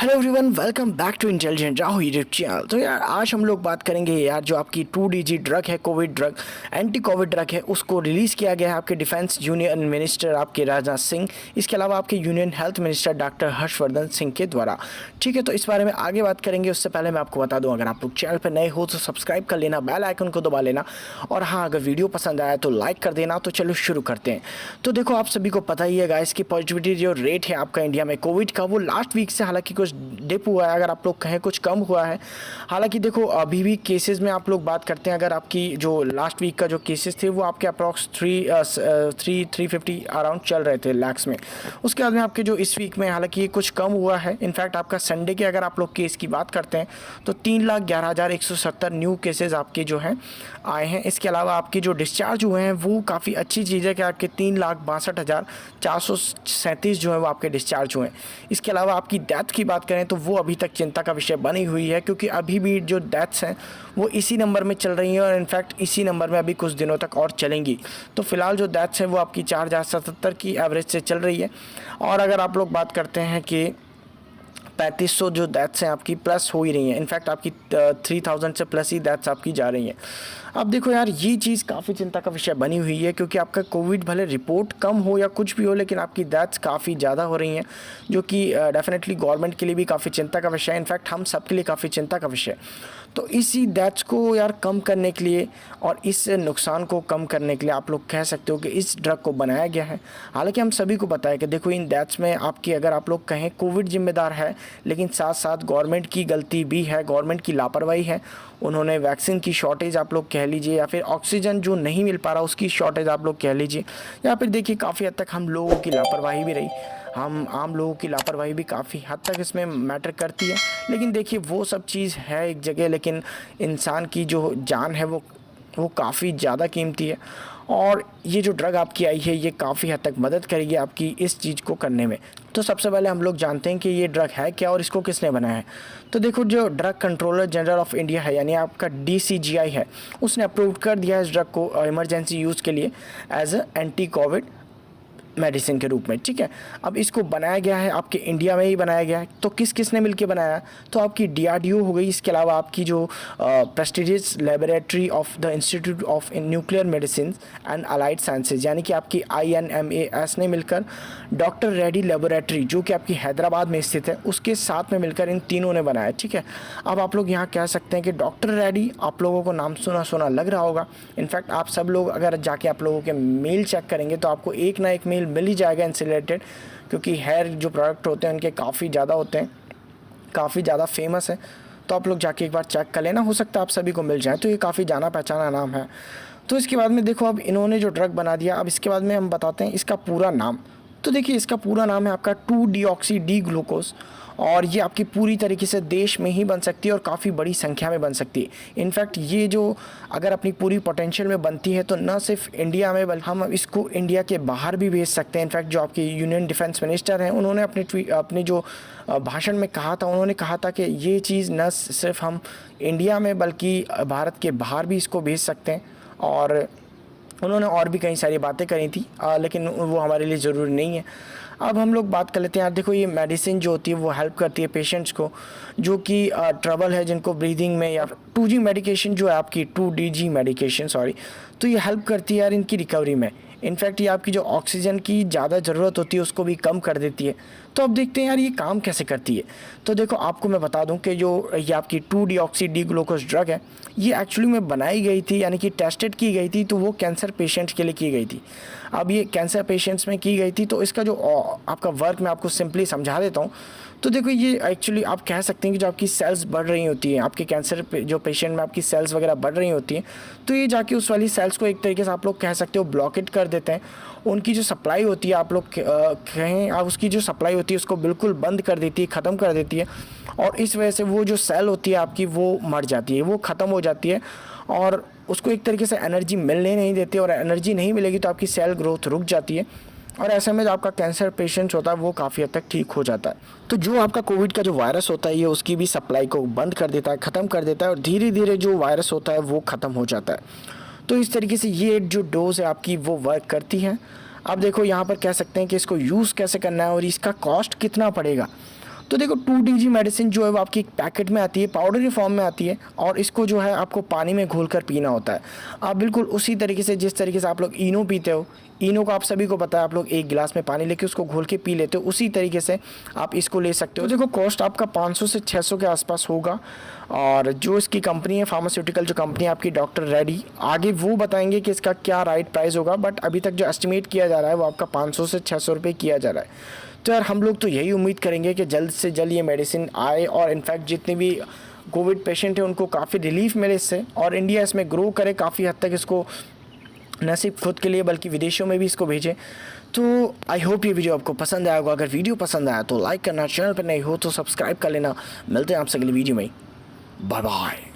Hello everyone, welcome back to intelligent Rahu YouTube channel. तो यार आज हम लोग बात करेंगे यार जो आपकी 2DG ड्रग है, Covid drug, anti Covid drug है, उसको रिलीज़ किया गया है आपके डिफेंस यूनियन मिनिस्टर आपके राजनाथ सिंह, इसके अलावा आपके union health minister doctor Harshvardhan Singh के द्वारा। ठीक है, तो इस बारे में आगे बात करेंगे। उससे पहले मैं आपको बता दूँ, अगर आप लोग चैनल पर नए हो तो सब्सक्राइब कर लेना, बेल आइकन को दबा लेना, और हाँ अगर वीडियो पसंद आया तो लाइक कर देना। तो चलो शुरू करते हैं। तो देखो आप सभी को पता ही है गाइस की पॉजिटिविटी जो रेट है आपका इंडिया में कोविड का, वो लास्ट वीक से हालांकि कुछ डिप हुआ है, अगर आप लोग कहें कुछ कम हुआ है। हालांकि देखो अभी भी केसेस में आप लोग बात करते हैं, अगर आपकी जो लास्ट वीक का जो केसेस थे वो आपके अप्रॉक्स 350 अराउंड चल रहे थे लैक्स में। उसके बाद में आपके जो इस वीक में हालांकि ये कुछ कम हुआ है। इनफैक्ट आपका संडे के अगर आप लोग केस की बात करते हैं तो 3,11,170 न्यू केसेस आपके जो हैं आए हैं। इसके अलावा आपके जो डिस्चार्ज हुए हैं वो काफ़ी अच्छी चीज़ है कि आपके 3,62,437 जो है वो आपके डिस्चार्ज हुए हैं। इसके अलावा आपकी डेथ की बात करें तो वो अभी तक चिंता का विषय बनी हुई है, क्योंकि अभी भी जो डेथ्स हैं वो इसी नंबर में चल रही हैं और इनफैक्ट इसी नंबर में अभी कुछ दिनों तक और चलेंगी। तो फिलहाल जो डेथ्स हैं वो आपकी 4,077 की एवरेज से चल रही है। और अगर आप लोग बात करते हैं कि 3,500 जो डेथ्स हैं आपकी प्लस हो ही रही हैं, इनफैक्ट आपकी 3,000 से प्लस ही डेथ्स आपकी जा रही हैं। अब देखो यार ये चीज़ काफ़ी चिंता का विषय बनी हुई है, क्योंकि आपका कोविड भले रिपोर्ट कम हो या कुछ भी हो, लेकिन आपकी डेथ्स काफ़ी ज़्यादा हो रही हैं, जो कि डेफिनेटली गवर्नमेंट के लिए भी काफ़ी चिंता का विषय है। इनफैक्ट हम सब के लिए काफ़ी चिंता का विषय है। तो इसी डेथ्स को यार कम करने के लिए और इस नुकसान को कम करने के लिए आप लोग कह सकते हो कि इस ड्रग को बनाया गया है। हालांकि हम सभी को पता है कि देखो इन डेथ्स में आपकी अगर आप लोग कहें कोविड जिम्मेदार है, लेकिन साथ साथ गवर्नमेंट की गलती भी है, गवर्नमेंट की लापरवाही है। उन्होंने वैक्सीन की शॉर्टेज आप लोग कह लीजिए, या फिर ऑक्सीजन जो नहीं मिल पा रहा उसकी शॉर्टेज आप लोग कह लीजिए, या फिर देखिए काफ़ी हद तक हम लोगों की लापरवाही भी रही। हम आम लोगों की लापरवाही भी काफ़ी हद तक इसमें मैटर करती है। लेकिन देखिए वो सब चीज़ है एक जगह, लेकिन इंसान की जो जान है वो काफ़ी ज़्यादा कीमती है। और ये जो ड्रग आपकी आई है ये काफ़ी हद तक मदद करेगी आपकी इस चीज़ को करने में। तो सबसे पहले हम लोग जानते हैं कि ये ड्रग है क्या और इसको किसने बनाया है। तो देखो जो drug controller general of India है, यानी आपका DCGI है, उसने अप्रूव कर दिया है इस ड्रग को इमरजेंसी यूज़ के लिए एज एंटी कोविड मेडिसिन के रूप में। ठीक है, अब इसको बनाया गया है आपके इंडिया में ही बनाया गया है। तो किस किस ने मिलकर बनाया? तो आपकी DRDO हो गई, इसके अलावा आपकी जो prestigious laboratory of the institute of nuclear medicine and allied sciences, यानी कि आपकी INMAS ने मिलकर डॉक्टर रेड्डी लेबोरेटरी जो कि आपकी हैदराबाद में स्थित है उसके साथ में मिलकर इन तीनों ने बनाया। ठीक है, अब आप लोग यहाँ कह सकते हैं कि डॉक्टर रेड्डी आप लोगों को नाम सुना सुना लग रहा होगा। इनफैक्ट आप सब लोग अगर जाके आप लोगों के मेल चेक करेंगे तो आपको एक ना एक मेल मिल ही जाएगा इनसे रिलेटेड, क्योंकि हेयर जो प्रोडक्ट होते हैं उनके काफ़ी ज़्यादा होते हैं, काफ़ी ज़्यादा फेमस है। तो आप लोग जाके एक बार चेक कर लेना, हो सकता है आप सभी को मिल जाए। तो ये काफ़ी जाना पहचाना नाम है। तो इसके बाद में देखो अब इन्होंने जो ड्रग बना दिया, अब इसके बाद में हम बताते हैं इसका पूरा नाम। तो देखिए इसका पूरा नाम है आपका 2-डीऑक्सी डी ग्लूकोज, और ये आपकी पूरी तरीके से देश में ही बन सकती है और काफ़ी बड़ी संख्या में बन सकती है। इनफैक्ट ये जो अगर अपनी पूरी पोटेंशियल में बनती है तो न सिर्फ इंडिया में बल्कि हम इसको इंडिया के बाहर भी भेज सकते हैं। इनफैक्ट जो आपके यूनियन डिफेंस मिनिस्टर हैं उन्होंने अपने जो भाषण में कहा था, उन्होंने कहा था कि ये चीज़ न सिर्फ हम इंडिया में बल्कि भारत के बाहर भी इसको भेज सकते हैं। और उन्होंने और भी कई सारी बातें करी थी, लेकिन वो हमारे लिए ज़रूरी नहीं है। अब हम लोग बात कर लेते हैं यार, देखो ये मेडिसिन जो होती है वो हेल्प करती है पेशेंट्स को जो कि ट्रबल है, जिनको ब्रीदिंग में, या 2G मेडिकेशन जो है आपकी 2DG मेडिकेशन सॉरी, तो ये हेल्प करती है यार इनकी रिकवरी में। इनफैक्ट ये आपकी जो ऑक्सीजन की ज़्यादा ज़रूरत होती है उसको भी कम कर देती है। तो अब देखते हैं यार ये काम कैसे करती है। तो देखो आपको मैं बता दूं कि जो ये आपकी 2-डीऑक्सी डी ग्लूकोज ड्रग है ये एक्चुअली में बनाई गई थी, यानी कि टेस्टेड की गई थी, तो वो कैंसर पेशेंट्स के लिए की गई थी। अब ये कैंसर पेशेंट्स में की गई थी, तो इसका जो आपका वर्क मैं आपको सिंपली समझा देता हूँ। तो देखो ये एक्चुअली आप कह सकते हैं कि जो आपकी सेल्स बढ़ रही होती हैं, आपके कैंसर जो पेशेंट में आपकी सेल्स वगैरह बढ़ रही होती हैं, तो ये जाके उस वाली सेल्स को एक तरीके से आप लोग कह सकते हो ब्लॉकेट कर देते हैं। उनकी जो सप्लाई होती है आप लोग कहें, आप उसकी जो सप्लाई होती है उसको बिल्कुल बंद कर देती है, ख़त्म कर देती है। और इस वजह से वो जो सेल होती है आपकी वो मर जाती है, वो ख़त्म हो जाती है, और उसको एक तरीके से एनर्जी मिलने नहीं देती। और एनर्जी नहीं मिलेगी तो आपकी सेल ग्रोथ रुक जाती है, और ऐसे में जो आपका कैंसर पेशेंट्स होता है वो काफ़ी हद तक ठीक हो जाता है। तो जो आपका कोविड का जो वायरस होता है ये उसकी भी सप्लाई को बंद कर देता है, ख़त्म कर देता है, और धीरे धीरे जो वायरस होता है वो ख़त्म हो जाता है। तो इस तरीके से ये जो डोज है आपकी वो वर्क करती है। अब देखो यहाँ पर कह सकते हैं कि इसको यूज़ कैसे करना है और इसका कॉस्ट कितना पड़ेगा। तो देखो 2 DG मेडिसिन जो है वो आपकी एक पैकेट में आती है, पाउडर फॉर्म में आती है, और इसको जो है आपको पानी में घोलकर पीना होता है। आप बिल्कुल उसी तरीके से जिस तरीके से आप लोग इनो पीते हो, इनो को आप सभी को पता है, आप लोग एक गिलास में पानी लेके उसको घोल के पी लेते हो, उसी तरीके से आप इसको ले सकते हो। तो देखो कॉस्ट आपका 500 से 600 के आसपास होगा। और जो इसकी कंपनी है फार्मास्यूटिकल जो कंपनी है आपकी डॉक्टर रेडी, आगे वो बताएंगे कि इसका क्या राइट प्राइस होगा, बट अभी तक जो एस्टिमेट किया जा रहा है वो आपका 500 से 600 रुपये किया जा रहा है। तो यार हम लोग तो यही उम्मीद करेंगे कि जल्द से जल्द ये मेडिसिन आए, और इनफैक्ट जितने भी कोविड पेशेंट हैं उनको काफ़ी रिलीफ मिले इससे, और इंडिया इसमें ग्रो करे काफ़ी हद तक, इसको न सिर्फ खुद के लिए बल्कि विदेशों में भी इसको भेजें। तो आई होप ये वीडियो आपको पसंद आया होगा। अगर वीडियो पसंद आया तो लाइक करना, चैनल पर नहीं हो तो सब्सक्राइब कर लेना। मिलते हैं आपसे अगली वीडियो में, बाय बाय।